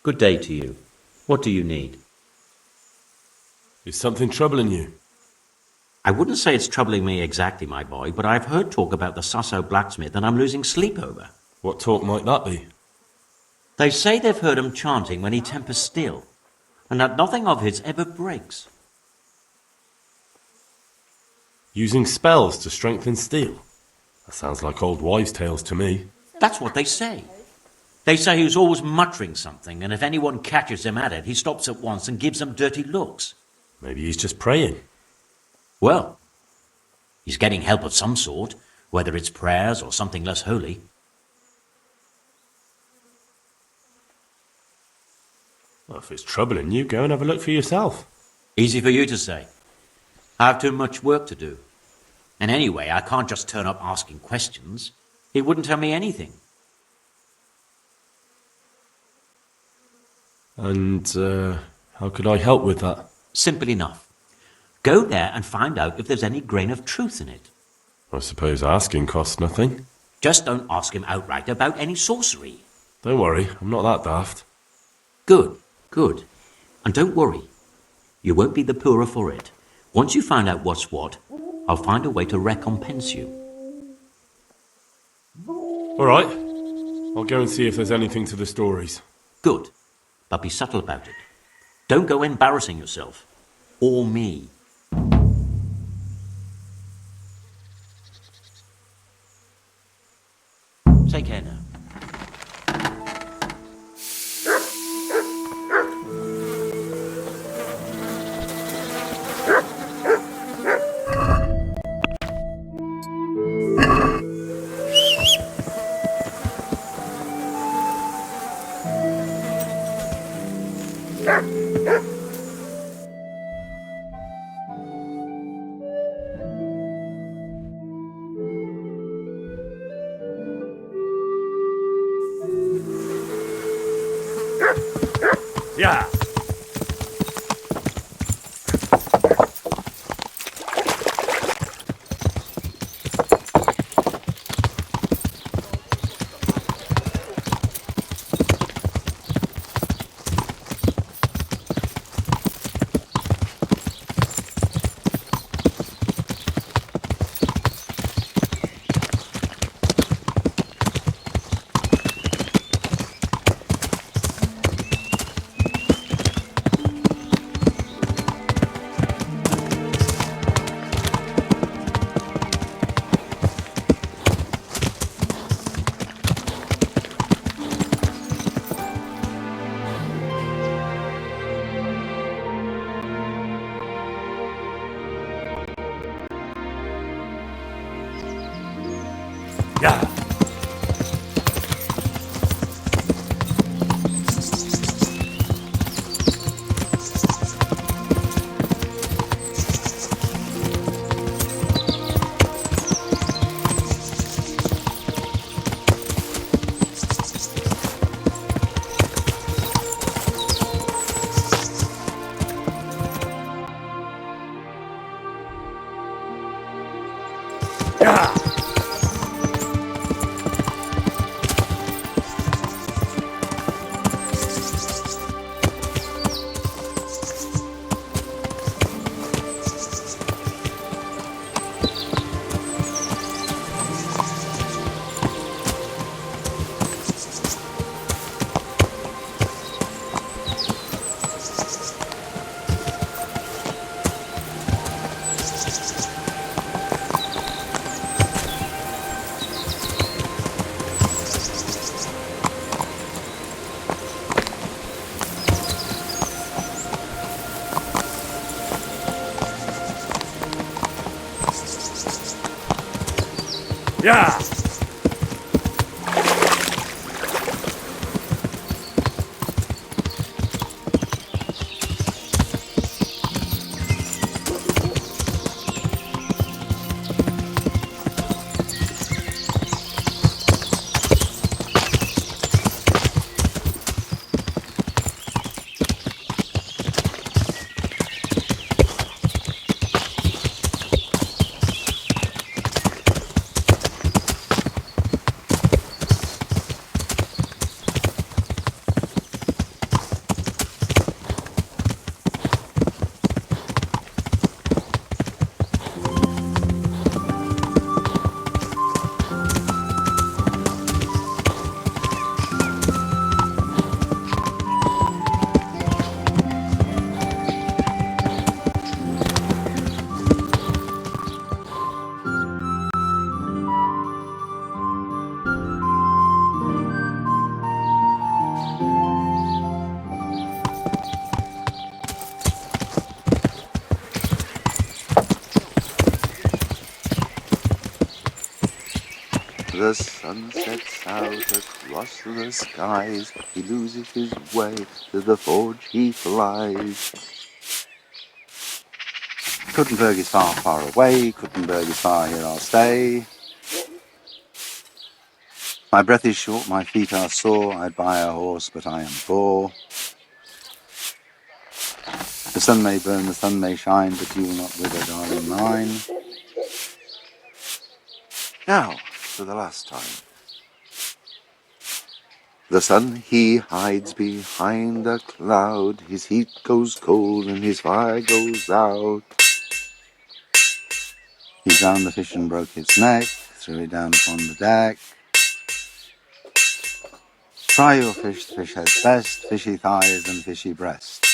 Good day to you. What do you need? Is something troubling you? I wouldn't say it's troubling me exactly, my boy, but I've heard talk about the Sasau blacksmith and I'm losing sleep over. What talk might that be? They say they've heard him chanting when he tempers steel, and that nothing of his ever breaks. Using spells to strengthen steel? That sounds like old wives' tales to me. That's what they say. They say he was always muttering something, and if anyone catches him at it, he stops at once and gives them dirty looks. Maybe he's just praying. Well, he's getting help of some sort, whether it's prayers or something less holy. Well, if it's troubling you, go and have a look for yourself. Easy for you to say. I have too much work to do. And anyway, I can't just turn up asking questions. He wouldn't tell me anything. And, how could I help with that? Simple enough. Go there and find out if there's any grain of truth in it. I suppose asking costs nothing. Just don't ask him outright about any sorcery. Don't worry, I'm not that daft. Good, good. And don't worry. You won't be the poorer for it. Once you find out what's what, I'll find a way to recompense you. All right. I'll go and see if there's anything to the stories. Good. But be subtle about it. Don't go embarrassing yourself. Or me. Take care now. Yeah. Yeah. Yeah. Yeah. The sun sets out across the skies. He loses his way, to the forge he flies. Kuttenberg is far, far away. Kuttenberg is far, here I'll stay. My breath is short, my feet are sore. I'd buy a horse, but I am poor. The sun may burn, the sun may shine, but you will not wither, darling mine. Now, for the last time. The sun, he hides behind a cloud. His heat goes cold and his fire goes out. He drowned the fish and broke its neck, threw it down upon the deck. Fry your fish, the fish head's best, fishy thighs and fishy breast.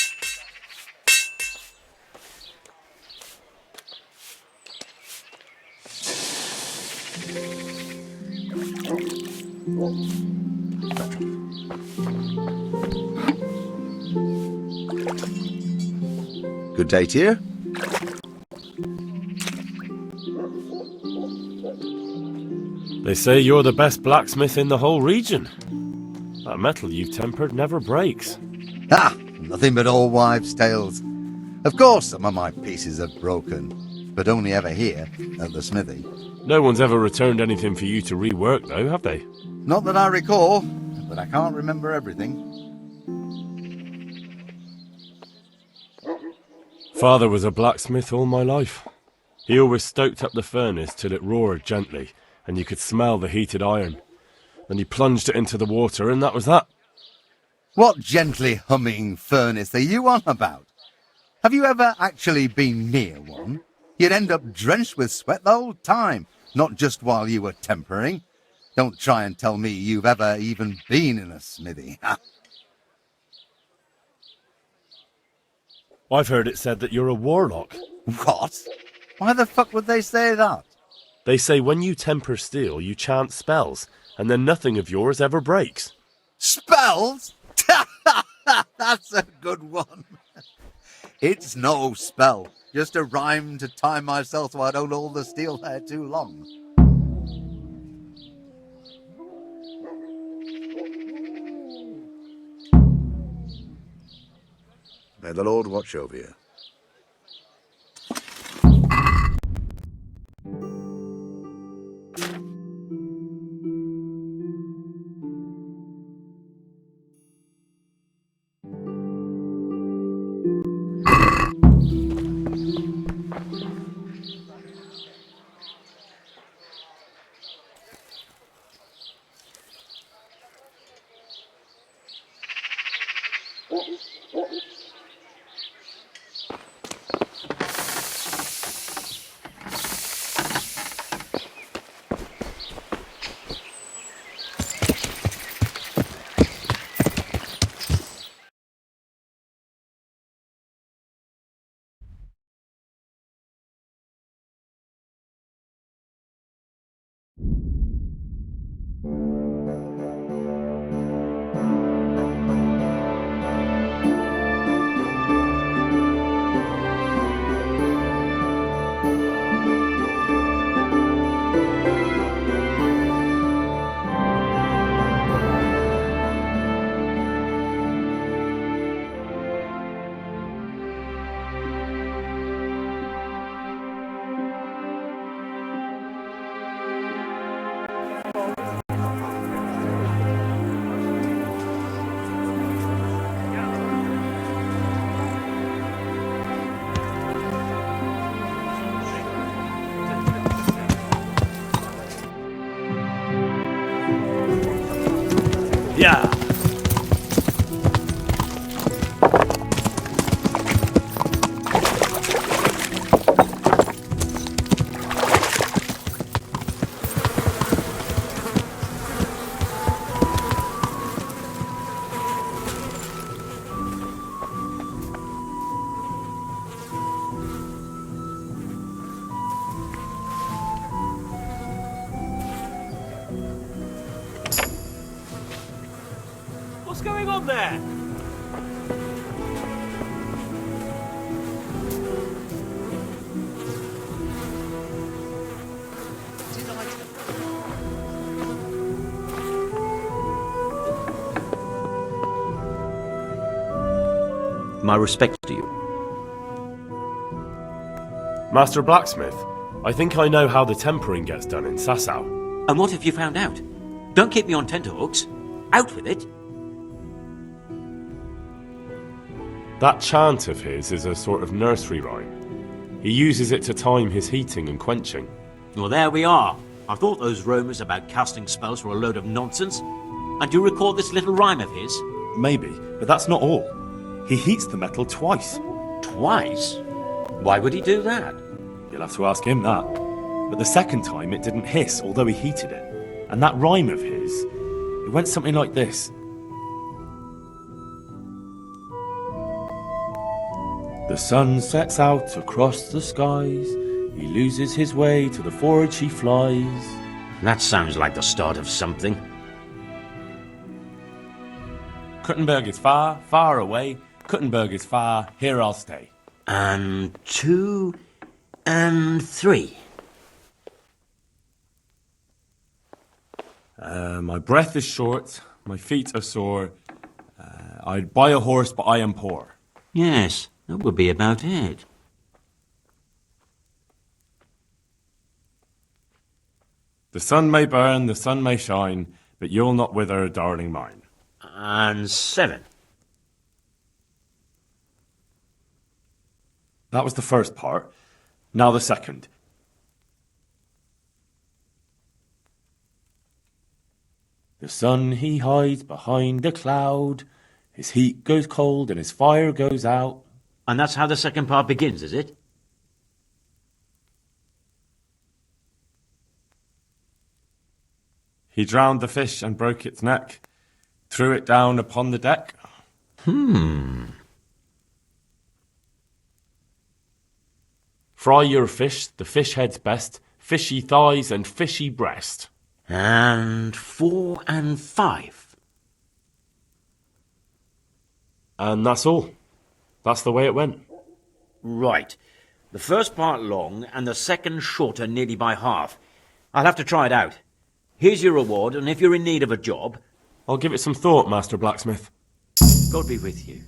Good day to you. They say you're the best blacksmith in the whole region. That metal you've tempered never breaks. Ah, nothing but old wives' tales. Of course some of my pieces have broken, but only ever here, at the smithy. No one's ever returned anything for you to rework, though, have they? Not that I recall, but I can't remember everything. Father was a blacksmith all my life. He always stoked up the furnace till it roared gently, and you could smell the heated iron. Then he plunged it into the water, and that was that. What gently humming furnace are you on about? Have you ever actually been near one? You'd end up drenched with sweat the whole time, not just while you were tempering. Don't try and tell me you've ever even been in a smithy. I've heard it said that you're a warlock. What? Why the fuck would they say that? They say when you temper steel, you chant spells, and then nothing of yours ever breaks. Spells? That's a good one. It's no spell, just a rhyme to time myself so I don't hold the steel there too long. May the Lord watch over you. Yeah. What's going on there? My respects to you. Master Blacksmith, I think I know how the tempering gets done in Sasau. And what have you found out? Don't keep me on tenterhooks. Out with it. That chant of his is a sort of nursery rhyme. He uses it to time his heating and quenching. Well, there we are. I thought those rumours about casting spells were a load of nonsense. And do you recall this little rhyme of his? Maybe, but that's not all. He heats the metal twice. Twice? Why would he do that? You'll have to ask him that. But the second time it didn't hiss, although he heated it. And that rhyme of his, it went something like this. The sun sets out across the skies. He loses his way to the forge he flies. That sounds like the start of something. Kuttenberg is far, far away. Kuttenberg is far, here I'll stay. And 2 and 3. My breath is short, my feet are sore. I'd buy a horse, but I am poor. Yes, that would be about it. The sun may burn, the sun may shine, but you'll not wither, darling mine. And 7. That was the first part. Now the second. The sun he hides behind a cloud. His heat goes cold and his fire goes out. And that's how the second part begins, is it? He drowned the fish and broke its neck, threw it down upon the deck. Fry your fish, the fish head's best, fishy thighs and fishy breast. And 4 and 5. And that's all. That's the way it went. Right. The first part long and the second shorter nearly by half. I'll have to try it out. Here's your reward, and if you're in need of a job... I'll give it some thought, Master Blacksmith. God be with you.